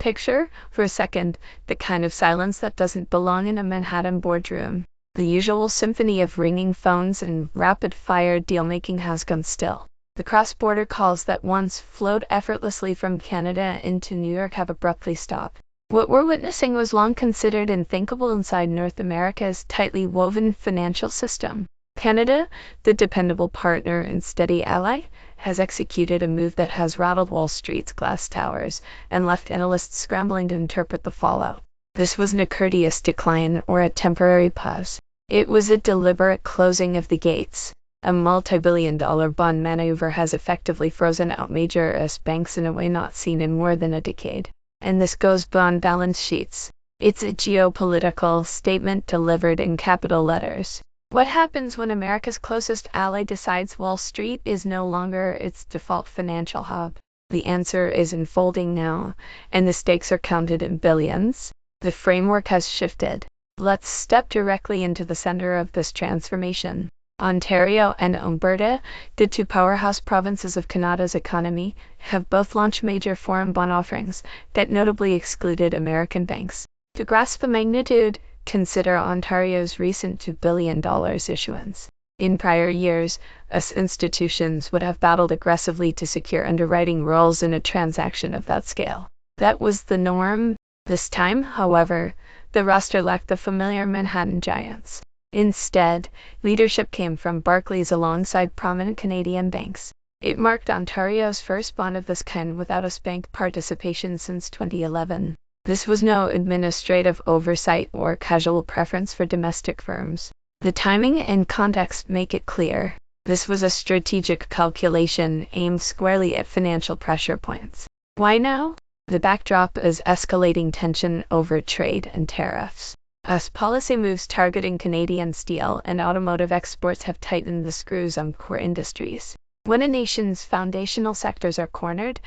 Picture, for a second, the kind of silence that doesn't belong in a Manhattan boardroom. The usual symphony of ringing phones and rapid-fire deal-making has gone still. The cross-border calls that once flowed effortlessly from Canada into New York have abruptly stopped. What we're witnessing was long considered unthinkable inside North America's tightly woven financial system. Canada, the dependable partner and steady ally, has executed a move that has rattled Wall Street's glass towers and left analysts scrambling to interpret the fallout. This wasn't a courteous decline or a temporary pause. It was a deliberate closing of the gates. A multi-billion-dollar bond maneuver has effectively frozen out major US banks in a way not seen in more than a decade. And this goes beyond balance sheets. It's a geopolitical statement delivered in capital letters. What happens when America's closest ally decides Wall Street is no longer its default financial hub? The answer is unfolding now, and the stakes are counted in billions. The framework has shifted. Let's step directly into the center of this transformation. Ontario and Alberta, the two powerhouse provinces of Canada's economy, have both launched major foreign bond offerings that notably excluded American banks. To grasp the magnitude, consider Ontario's recent $2 billion issuance. In prior years, US institutions would have battled aggressively to secure underwriting roles in a transaction of that scale. That was the norm. This time, however, the roster lacked the familiar Manhattan giants. Instead, leadership came from Barclays alongside prominent Canadian banks. It marked Ontario's first bond of this kind without US bank participation since 2011. This was no administrative oversight or casual preference for domestic firms. The timing and context make it clear. This was a strategic calculation aimed squarely at financial pressure points. Why now? The backdrop is escalating tension over trade and tariffs. As policy moves targeting Canadian steel and automotive exports have tightened the screws on core industries. When a nation's foundational sectors are cornered,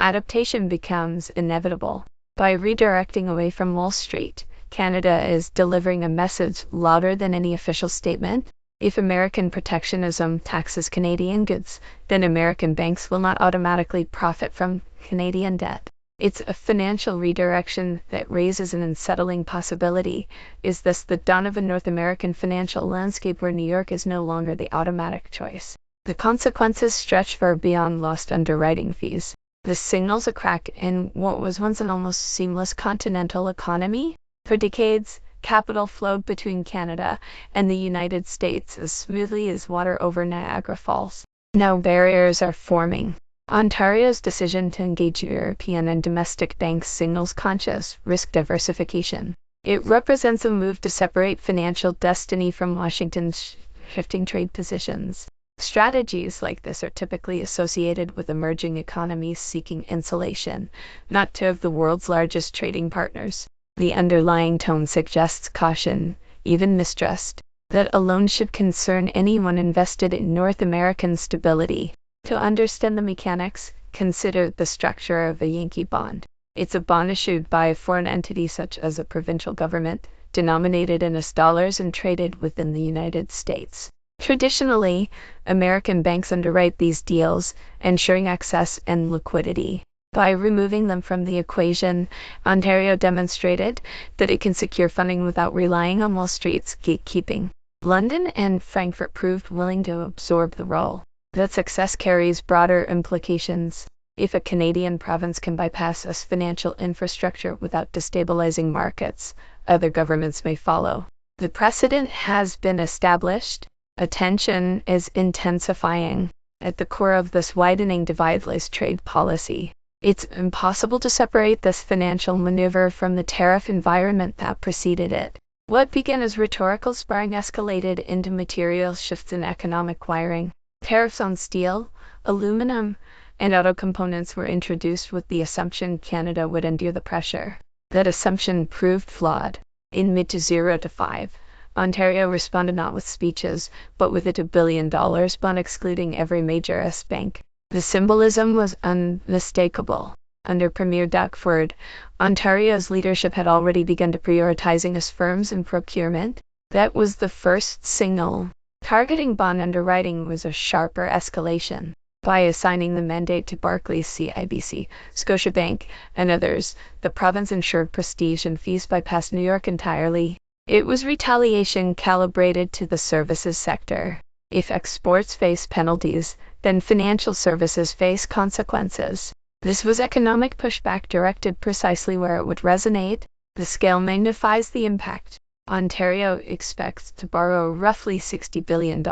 adaptation becomes inevitable. By redirecting away from Wall Street, Canada is delivering a message louder than any official statement. If American protectionism taxes Canadian goods, then American banks will not automatically profit from Canadian debt. It's a financial redirection that raises an unsettling possibility. Is this the dawn of a North American financial landscape where New York is no longer the automatic choice? The consequences stretch far beyond lost underwriting fees. This signals a crack in what was once an almost seamless continental economy. For decades, capital flowed between Canada and the United States as smoothly as water over Niagara Falls. Now barriers are forming. Ontario's decision to engage European and domestic banks signals conscious risk diversification. It represents a move to separate financial destiny from Washington's shifting trade positions. Strategies like this are typically associated with emerging economies seeking insulation, not two of the world's largest trading partners. The underlying tone suggests caution, even mistrust. That alone should concern anyone invested in North American stability. To understand the mechanics, consider the structure of a Yankee bond. It's a bond issued by a foreign entity such as a provincial government, denominated in US dollars and traded within the United States. Traditionally, American banks underwrite these deals, ensuring access and liquidity. By removing them from the equation, Ontario demonstrated that it can secure funding without relying on Wall Street's gatekeeping. London and Frankfurt proved willing to absorb the role. That success carries broader implications. If a Canadian province can bypass US financial infrastructure without destabilizing markets, other governments may follow. The precedent has been established. Attention is intensifying. At the core of this widening divide lies trade policy. It's impossible to separate this financial maneuver from the tariff environment that preceded it. What began as rhetorical sparring escalated into material shifts in economic wiring. Tariffs on steel, aluminum, and auto components were introduced with the assumption Canada would endure the pressure. That assumption proved flawed. In mid-2005, Ontario responded not with speeches, but with a $2 billion bond excluding every major US bank. The symbolism was unmistakable. Under Premier Duckford, Ontario's leadership had already begun to prioritizing US firms in procurement. That was the first signal. Targeting bond underwriting was a sharper escalation. By assigning the mandate to Barclays, CIBC, Scotiabank, and others, the province ensured prestige and fees bypassed New York entirely. It was retaliation calibrated to the services sector. If exports face penalties, then financial services face consequences. This was economic pushback directed precisely where it would resonate. The scale magnifies the impact. Ontario expects to borrow roughly $60 billion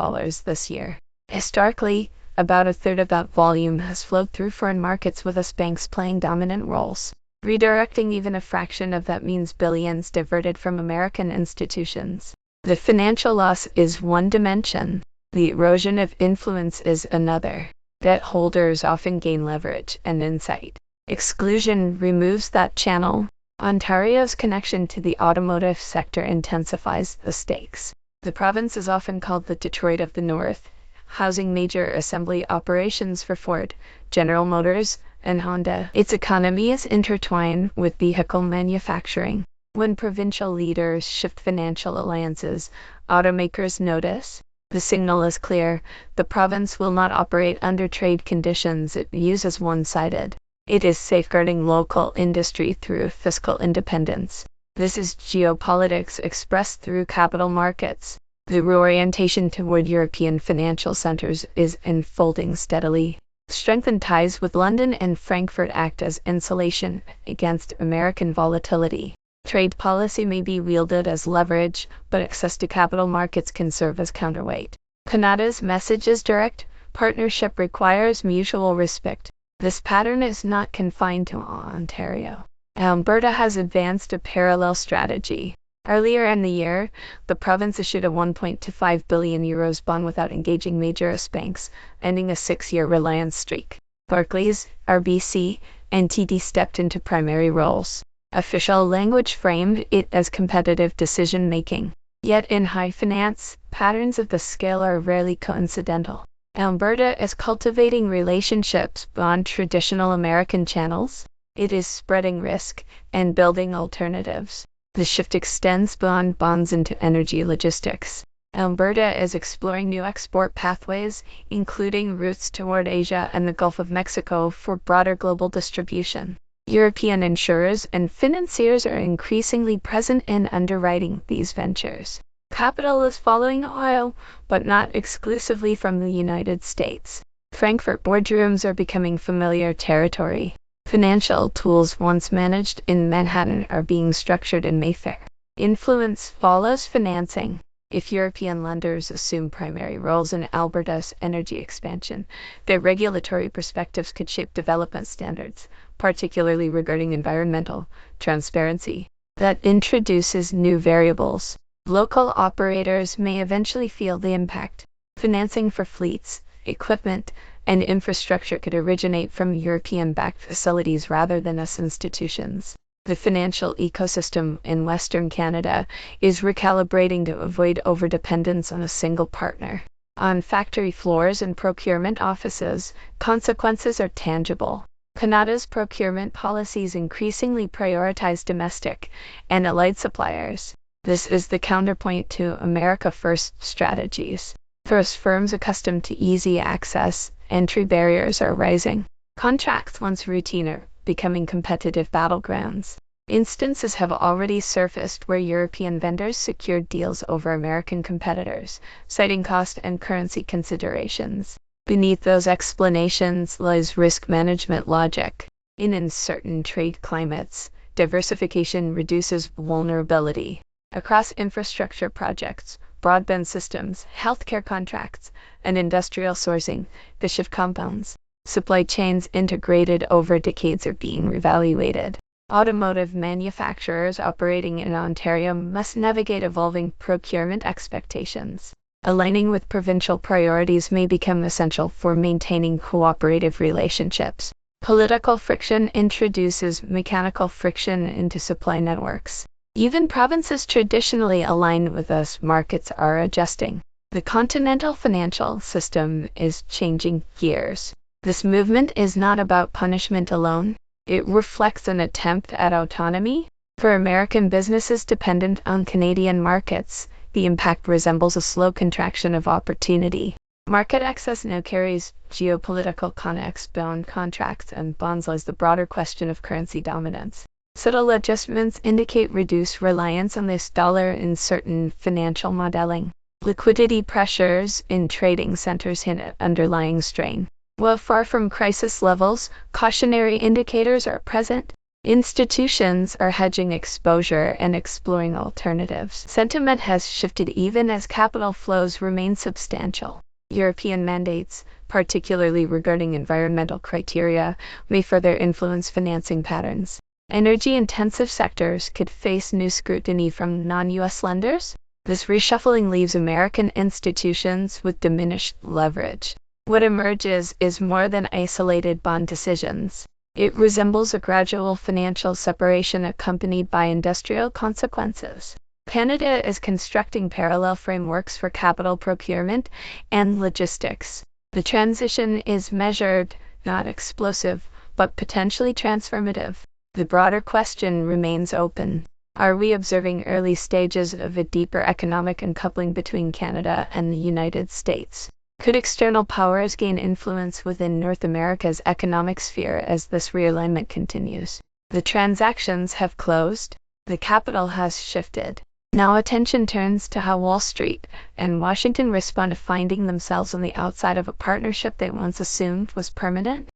this year. Historically, about a third of that volume has flowed through foreign markets, with us banks playing dominant roles. Redirecting even a fraction of that means billions diverted from American institutions. The financial loss is one dimension. The erosion of influence is another. Debt holders often gain leverage and insight. Exclusion removes that channel. Ontario's connection to the automotive sector intensifies the stakes. The province is often called the Detroit of the North, housing major assembly operations for Ford, General Motors, and Honda. Its economy is intertwined with vehicle manufacturing. When provincial leaders shift financial alliances, automakers notice. The signal is clear. The province will not operate under trade conditions it views as one-sided. It is safeguarding local industry through fiscal independence. This is geopolitics expressed through capital markets. The reorientation toward European financial centers is unfolding steadily. Strengthened ties with London and Frankfurt act as insulation against American volatility. Trade policy may be wielded as leverage, but access to capital markets can serve as counterweight. Canada's message is direct. Partnership requires mutual respect. This pattern is not confined to Ontario. Alberta has advanced a parallel strategy. Earlier in the year, the province issued a €1.25 billion bond without engaging major US banks, ending a 6-year reliance streak. Barclays, RBC, and TD stepped into primary roles. Official language framed it as competitive decision-making. Yet in high finance, patterns of the scale are rarely coincidental. Alberta is cultivating relationships beyond traditional American channels. It is spreading risk and building alternatives. The shift extends beyond bonds into energy logistics. Alberta is exploring new export pathways, including routes toward Asia and the Gulf of Mexico for broader global distribution. European insurers and financiers are increasingly present in underwriting these ventures. Capital is following oil, but not exclusively from the United States. Frankfurt boardrooms are becoming familiar territory. Financial tools once managed in Manhattan are being structured in Mayfair. Influence follows financing. If European lenders assume primary roles in Alberta's energy expansion, their regulatory perspectives could shape development standards, particularly regarding environmental transparency. That introduces new variables. Local operators may eventually feel the impact. Financing for fleets, equipment, and infrastructure could originate from European-backed facilities rather than as institutions. The financial ecosystem in Western Canada is recalibrating to avoid overdependence on a single partner. On factory floors and procurement offices, consequences are tangible. Canada's procurement policies increasingly prioritize domestic and allied suppliers. This is the counterpoint to America First strategies. For firms accustomed to easy access, entry barriers are rising. Contracts once routine are becoming competitive battlegrounds. Instances have already surfaced where European vendors secured deals over American competitors, citing cost and currency considerations. Beneath those explanations lies risk management logic. In uncertain trade climates, diversification reduces vulnerability. Across infrastructure projects, broadband systems, healthcare contracts, and industrial sourcing, the shift compounds. Supply chains integrated over decades are being reevaluated. Automotive manufacturers operating in Ontario must navigate evolving procurement expectations. Aligning with provincial priorities may become essential for maintaining cooperative relationships. Political friction introduces mechanical friction into supply networks. Even provinces traditionally aligned with us markets are adjusting. The continental financial system is changing gears. This movement is not about punishment alone. It reflects an attempt at autonomy. For American businesses dependent on Canadian markets, the impact resembles a slow contraction of opportunity. Market access now carries geopolitical context beyond contracts and bonds as the broader question of currency dominance. Subtle adjustments indicate reduced reliance on this dollar in certain financial modeling. Liquidity pressures in trading centers hint at underlying strain. While far from crisis levels, cautionary indicators are present. Institutions are hedging exposure and exploring alternatives. Sentiment has shifted even as capital flows remain substantial. European mandates, particularly regarding environmental criteria, may further influence financing patterns. Energy-intensive sectors could face new scrutiny from non-US lenders. This reshuffling leaves American institutions with diminished leverage. What emerges is more than isolated bond decisions. It resembles a gradual financial separation accompanied by industrial consequences. Canada is constructing parallel frameworks for capital procurement and logistics. The transition is measured, not explosive, but potentially transformative. The broader question remains open. Are we observing early stages of a deeper economic uncoupling between Canada and the United States? Could external powers gain influence within North America's economic sphere as this realignment continues? The transactions have closed. The capital has shifted. Now attention turns to how Wall Street and Washington respond to finding themselves on the outside of a partnership they once assumed was permanent.